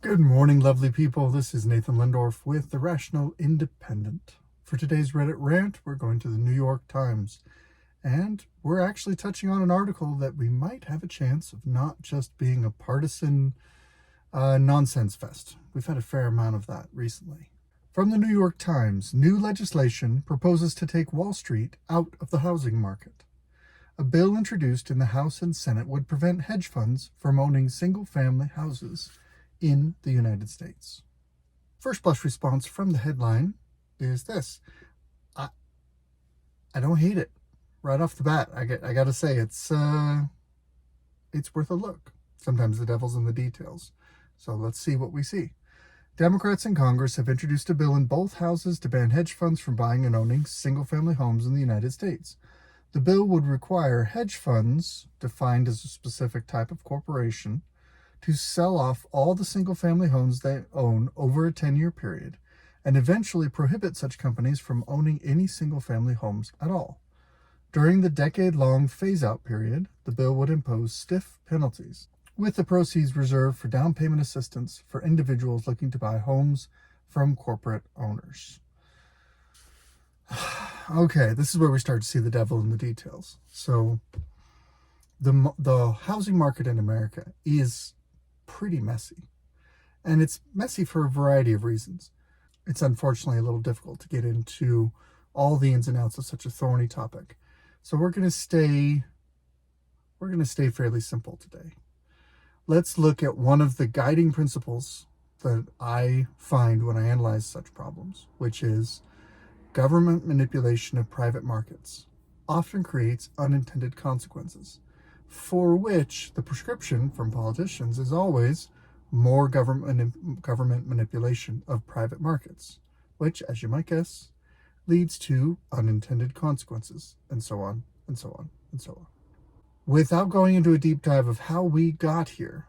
Good morning, lovely people. This is Nathan Lindorf with The Rational Independent. For today's Reddit rant, we're going to the New York Times, and we're actually touching on an article that we might have a chance of not just being a partisan nonsense fest. We've had a fair amount of that recently. From the New York Times, new legislation proposes to take Wall Street out of the housing market. A bill introduced in the House and Senate would prevent hedge funds from owning single-family houses in the United States. First blush response from the headline is this. I don't hate it. Right off the bat, I gotta say it's worth a look. Sometimes the devil's in the details. So let's see what we see. Democrats in Congress have introduced a bill in both houses to ban hedge funds from buying and owning single-family homes in the United States. The bill would require hedge funds, defined as a specific type of corporation, to sell off all the single-family homes they own over a 10-year period and eventually prohibit such companies from owning any single-family homes at all. During the decade-long phase-out period, the bill would impose stiff penalties, with the proceeds reserved for down payment assistance for individuals looking to buy homes from corporate owners. Okay, this is where we start to see the devil in the details. So the housing market in America is pretty messy, and it's messy for a variety of reasons. It's unfortunately a little difficult to get into all the ins and outs of such a thorny topic, so we're going to stay fairly simple today. Let's look at one of the guiding principles that I find when I analyze such problems, which is government manipulation of private markets often creates unintended consequences, for which the prescription from politicians is always more government manipulation of private markets, which, as you might guess, leads to unintended consequences, and so on, and so on, and so on. Without going into a deep dive of how we got here,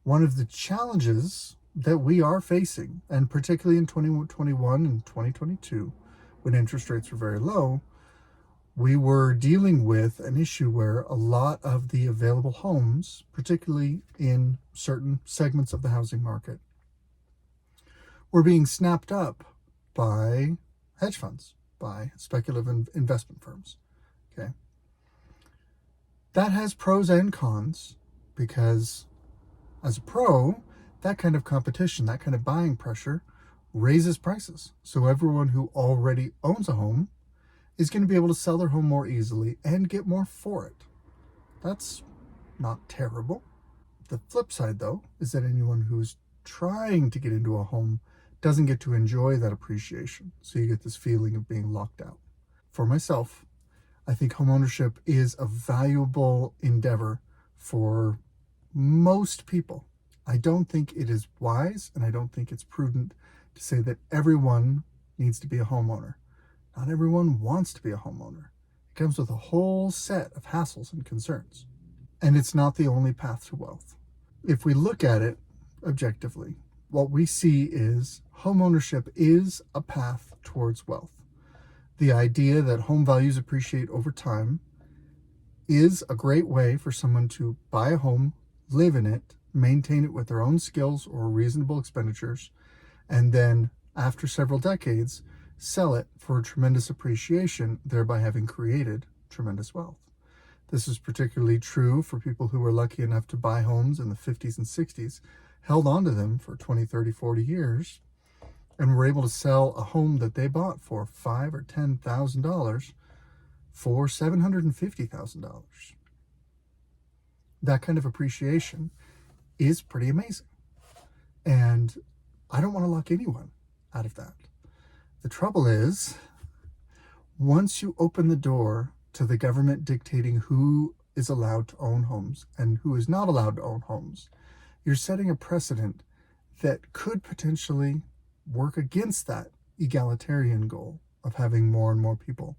one of the challenges that we are facing, and particularly in 2021 and 2022, when interest rates were very low, we were dealing with an issue where a lot of the available homes, particularly in certain segments of the housing market, were being snapped up by hedge funds, by speculative investment firms. Okay. That has pros and cons, because as a pro, that kind of competition, that kind of buying pressure raises prices. So everyone who already owns a home is going to be able to sell their home more easily and get more for it. That's not terrible. The flip side, though, is that anyone who's trying to get into a home doesn't get to enjoy that appreciation. So you get this feeling of being locked out. For myself, I think homeownership is a valuable endeavor for most people. I don't think it is wise, and I don't think it's prudent to say that everyone needs to be a homeowner. Not everyone wants to be a homeowner. It comes with a whole set of hassles and concerns. And it's not the only path to wealth. If we look at it objectively, what we see is homeownership is a path towards wealth. The idea that home values appreciate over time is a great way for someone to buy a home, live in it, maintain it with their own skills or reasonable expenditures, and then after several decades, sell it for tremendous appreciation, thereby having created tremendous wealth. This is particularly true for people who were lucky enough to buy homes in the 50s and 60s, held onto them for 20, 30, 40 years, and were able to sell a home that they bought for $5,000 or $10,000 for $750,000. That kind of appreciation is pretty amazing. And I don't want to lock anyone out of that. The trouble is, once you open the door to the government dictating who is allowed to own homes and who is not allowed to own homes, you're setting a precedent that could potentially work against that egalitarian goal of having more and more people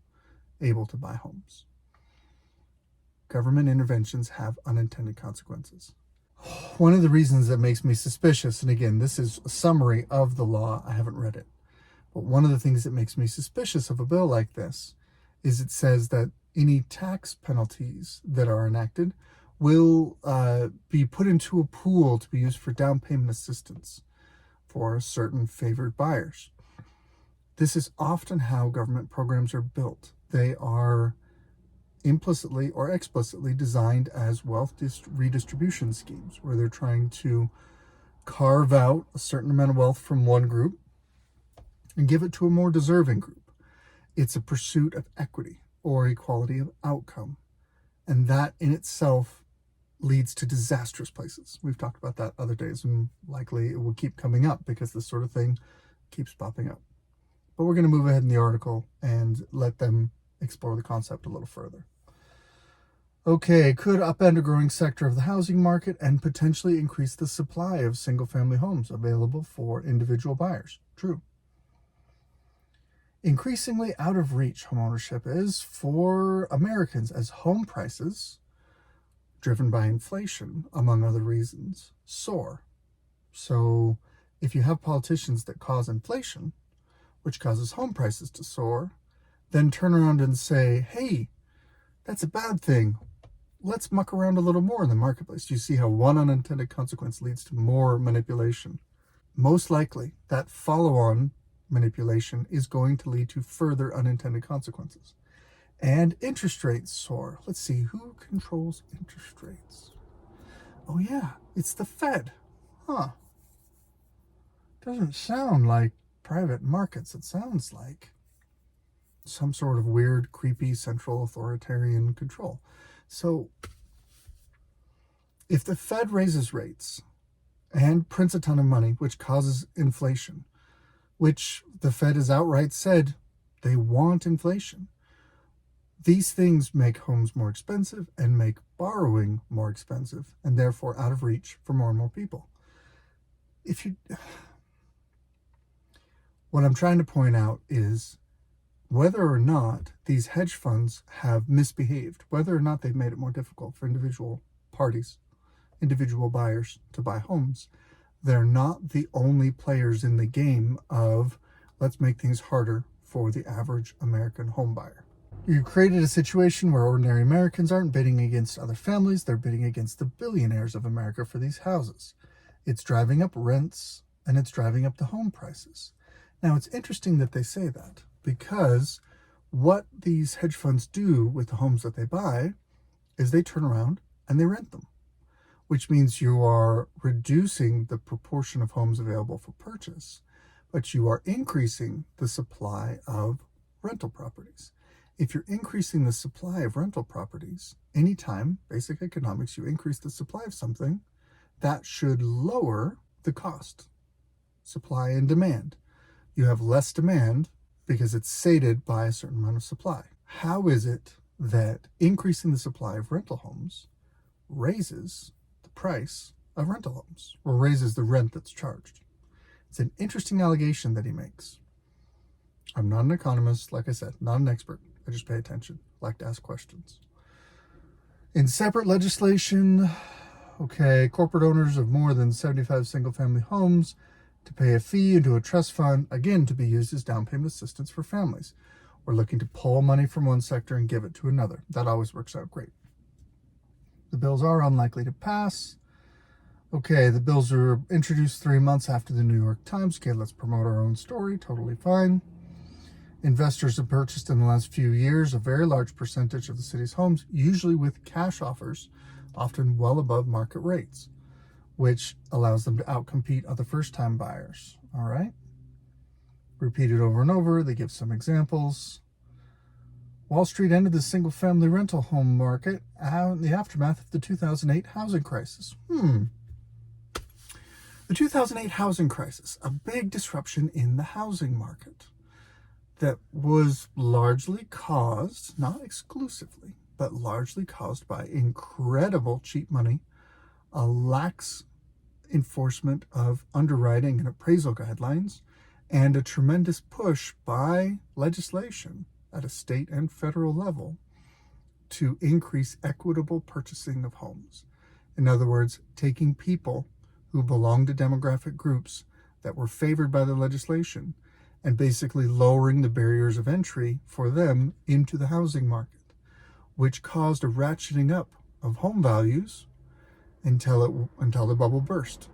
able to buy homes. Government interventions have unintended consequences. One of the reasons that makes me suspicious, and again, this is a summary of the law, I haven't read it, but one of the things that makes me suspicious of a bill like this is it says that any tax penalties that are enacted will be put into a pool to be used for down payment assistance for certain favored buyers. This is often how government programs are built. They are implicitly or explicitly designed as wealth redistribution schemes, where they're trying to carve out a certain amount of wealth from one group and give it to a more deserving group. It's a pursuit of equity or equality of outcome. And that in itself leads to disastrous places. We've talked about that other days, and likely it will keep coming up because this sort of thing keeps popping up. But we're going to move ahead in the article and let them explore the concept a little further. Okay, could upend a growing sector of the housing market and potentially increase the supply of single-family homes available for individual buyers. True. Increasingly out of reach homeownership is for Americans as home prices, driven by inflation, among other reasons, soar. So if you have politicians that cause inflation, which causes home prices to soar, then turn around and say, hey, that's a bad thing. Let's muck around a little more in the marketplace. Do you see how one unintended consequence leads to more manipulation? Most likely, that follow-on manipulation is going to lead to further unintended consequences. And interest rates soar. Let's see, who controls interest rates? Oh yeah, it's the Fed. Huh. Doesn't sound like private markets. It sounds like some sort of weird, creepy, central authoritarian control. So if the Fed raises rates and prints a ton of money, which causes inflation, which the Fed has outright said they want inflation, these things make homes more expensive and make borrowing more expensive, and therefore out of reach for more and more people. What I'm trying to point out is whether or not these hedge funds have misbehaved, whether or not they've made it more difficult for individual parties, individual buyers to buy homes, they're not the only players in the game of let's make things harder for the average American home buyer. You created a situation where ordinary Americans aren't bidding against other families, they're bidding against the billionaires of America for these houses. It's driving up rents and it's driving up the home prices. Now, it's interesting that they say that, because what these hedge funds do with the homes that they buy is they turn around and they rent them, which means you are reducing the proportion of homes available for purchase, but you are increasing the supply of rental properties. If you're increasing the supply of rental properties, anytime, basic economics, you increase the supply of something, that should lower the cost. Supply and demand. You have less demand because it's sated by a certain amount of supply. How is it that increasing the supply of rental homes raises the price of rental homes, or raises the rent that's charged? It's an interesting allegation that he makes. I'm not an economist, like I said, not an expert. I just pay attention, like to ask questions. In separate legislation, corporate owners of more than 75 single-family homes to pay a fee into a trust fund, again, to be used as down payment assistance for families. We're looking to pull money from one sector and give it to another. That always works out great. The bills are unlikely to pass. The bills were introduced 3 months after the New York Times. Let's promote our own story. Totally fine. Investors have purchased in the last few years a very large percentage of the city's homes, usually with cash offers, often well above market rates, which allows them to outcompete other first-time buyers. All right? Repeated over and over. They give some examples. Wall Street entered the single-family rental home market in the aftermath of the 2008 housing crisis. The 2008 housing crisis, a big disruption in the housing market that was largely caused, not exclusively, but largely caused by incredible cheap money, a lax enforcement of underwriting and appraisal guidelines, and a tremendous push by legislation at a state and federal level to increase equitable purchasing of homes. In other words, taking people who belong to demographic groups that were favored by the legislation and basically lowering the barriers of entry for them into the housing market, which caused a ratcheting up of home values until the bubble burst,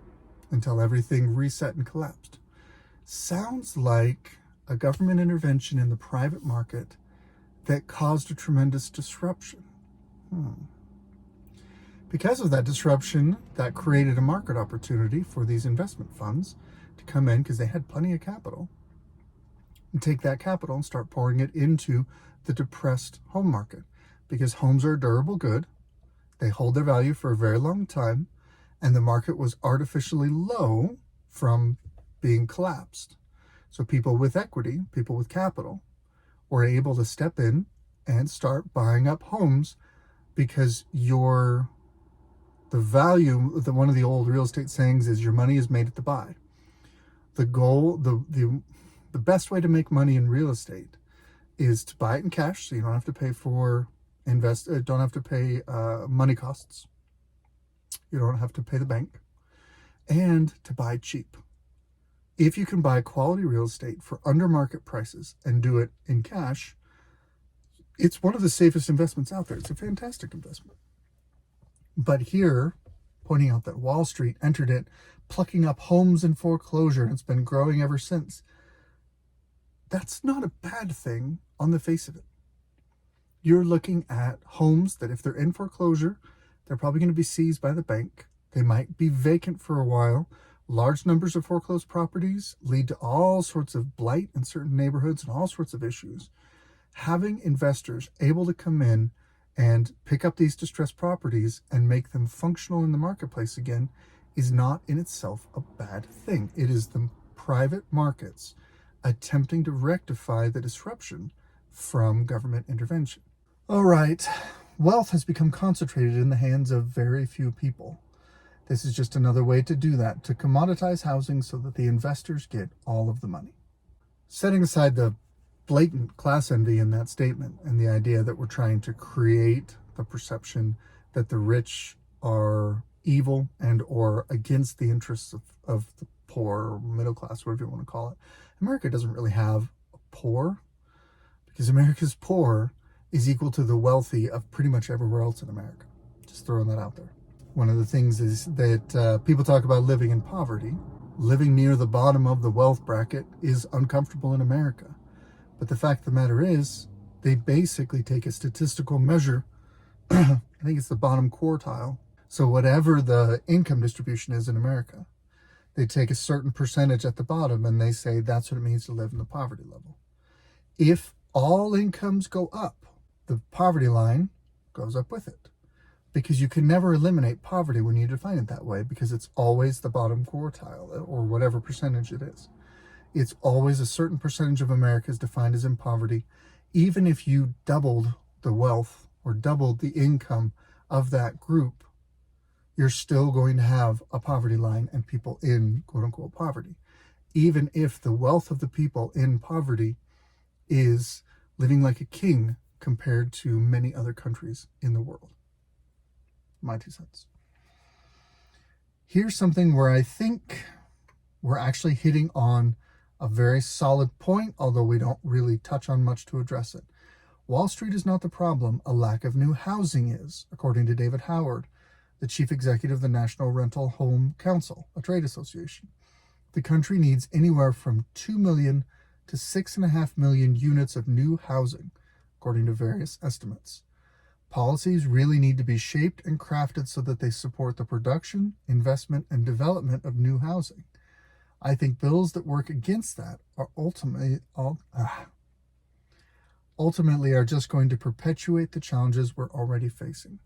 until everything reset and collapsed. Sounds like a government intervention in the private market that caused a tremendous disruption. Because of that disruption, that created a market opportunity for these investment funds to come in, because they had plenty of capital, and take that capital and start pouring it into the depressed home market, because homes are a durable good. They hold their value for a very long time, and the market was artificially low from being collapsed. So people with equity, people with capital, were able to step in and start buying up homes, because the value, one of the old real estate sayings is your money is made at the buy. The goal, the best way to make money in real estate is to buy it in cash, so you don't have to pay money costs. You don't have to pay the bank, and to buy cheap. If you can buy quality real estate for under market prices and do it in cash, it's one of the safest investments out there. It's a fantastic investment. But here, pointing out that Wall Street entered it, plucking up homes in foreclosure, and it's been growing ever since. That's not a bad thing on the face of it. You're looking at homes that, if they're in foreclosure, they're probably going to be seized by the bank. They might be vacant for a while. Large numbers of foreclosed properties lead to all sorts of blight in certain neighborhoods and all sorts of issues. Having investors able to come in and pick up these distressed properties and make them functional in the marketplace again is not in itself a bad thing. It is the private markets attempting to rectify the disruption from government intervention. All right, wealth has become concentrated in the hands of very few people. This is just another way to do that, to commoditize housing so that the investors get all of the money. Setting aside the blatant class envy in that statement and the idea that we're trying to create the perception that the rich are evil and or against the interests of the poor or middle class, whatever you want to call it. America doesn't really have a poor, because America's poor is equal to the wealthy of pretty much everywhere else in America. Just throwing that out there. One of the things is that people talk about living in poverty. Living near the bottom of the wealth bracket is uncomfortable in America. But the fact of the matter is, they basically take a statistical measure. I think it's the bottom quartile. So whatever the income distribution is in America, they take a certain percentage at the bottom and they say that's what it means to live in the poverty level. If all incomes go up, the poverty line goes up with it. Because you can never eliminate poverty when you define it that way, because it's always the bottom quartile, or whatever percentage it is. It's always a certain percentage of America is defined as in poverty. Even if you doubled the wealth or doubled the income of that group, you're still going to have a poverty line and people in quote-unquote poverty. Even if the wealth of the people in poverty is living like a king compared to many other countries in the world. My 2 cents. Here's something where I think we're actually hitting on a very solid point, although we don't really touch on much to address it. Wall Street is not the problem, a lack of new housing is, according to David Howard, the chief executive of the National Rental Home Council, a trade association. The country needs anywhere from 2 million to 6.5 million units of new housing, according to various estimates. Policies really need to be shaped and crafted so that they support the production, investment, and development of new housing. I think bills that work against that are ultimately are just going to perpetuate the challenges we're already facing.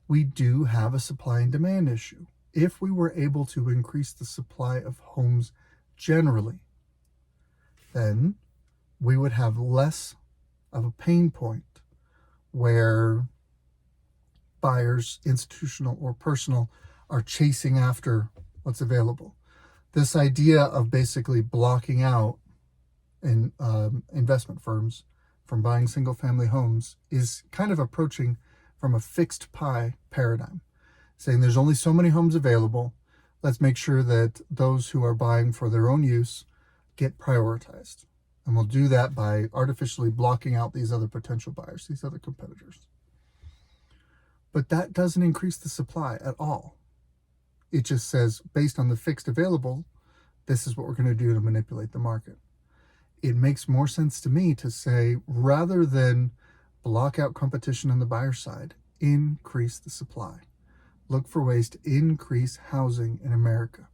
We do have a supply and demand issue. If we were able to increase the supply of homes generally, then we would have less of a pain point where buyers, institutional or personal, are chasing after what's available. This idea of basically blocking out investment firms from buying single-family homes is kind of approaching from a fixed pie paradigm, saying there's only so many homes available. Let's make sure that those who are buying for their own use get prioritized. And we'll do that by artificially blocking out these other potential buyers, these other competitors. But that doesn't increase the supply at all. It just says, based on the fixed available, this is what we're going to do to manipulate the market. It makes more sense to me to say, rather than block out competition on the buyer side, increase the supply. Look for ways to increase housing in America.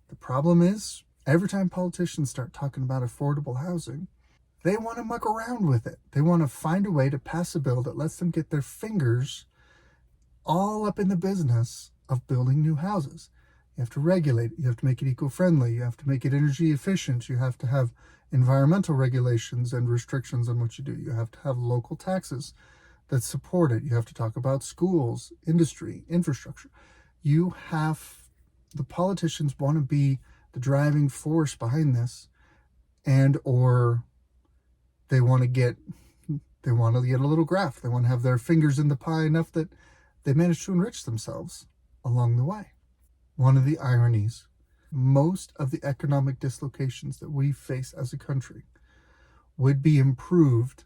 The problem is, every time politicians start talking about affordable housing, they want to muck around with it. They want to find a way to pass a bill that lets them get their fingers all up in the business of building new houses. You have to regulate it. You have to make it eco-friendly. You have to make it energy efficient. You have to have environmental regulations and restrictions on what you do. You have to have local taxes that support it. You have to talk about schools, industry, infrastructure. The politicians want to be the driving force behind this, and or they want to get a little graph. They want to have their fingers in the pie enough that they manage to enrich themselves along the way. One of the ironies, most of the economic dislocations that we face as a country would be improved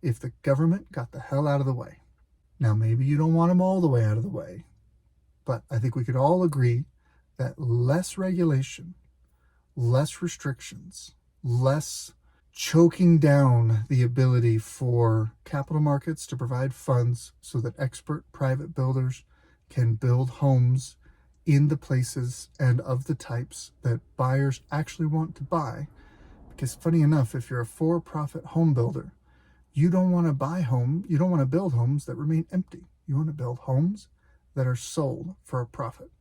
if the government got the hell out of the way. Now, maybe you don't want them all the way out of the way, but I think we could all agree that less regulation, less restrictions, less choking down the ability for capital markets to provide funds so that expert private builders can build homes in the places and of the types that buyers actually want to buy. Because funny enough, if you're a for-profit home builder, you don't want to build homes that remain empty. You want to build homes that are sold for a profit.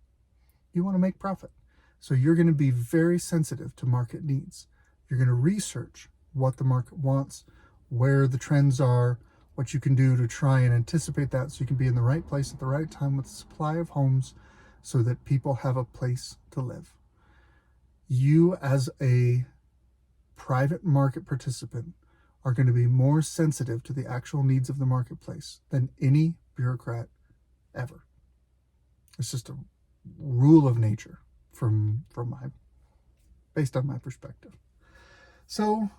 You want to make profit. So you're going to be very sensitive to market needs. You're going to research what the market wants, where the trends are, what you can do to try and anticipate that so you can be in the right place at the right time with a supply of homes so that people have a place to live. You, as a private market participant, are going to be more sensitive to the actual needs of the marketplace than any bureaucrat ever. It's just a rule of nature based on my perspective. So,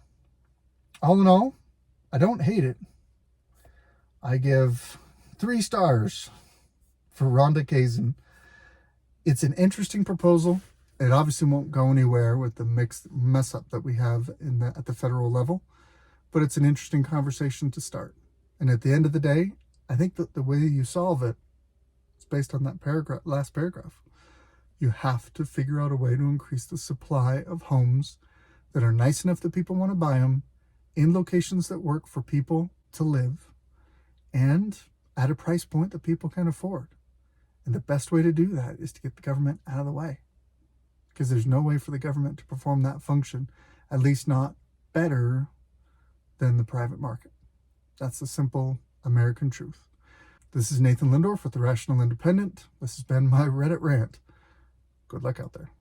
all in all, I don't hate it. I give 3 stars for Rhonda Kazin. It's an interesting proposal. It obviously won't go anywhere with the mixed mess up that we have at the federal level, but it's an interesting conversation to start. And at the end of the day, I think that the way you solve it is based on that last paragraph. You have to figure out a way to increase the supply of homes that are nice enough that people want to buy them, in locations that work for people to live, and at a price point that people can afford. And the best way to do that is to get the government out of the way, because there's no way for the government to perform that function, at least not better than the private market. That's the simple American truth. This is Nathan Lindorf with The Rational Independent. This has been my Reddit rant. Good luck out there.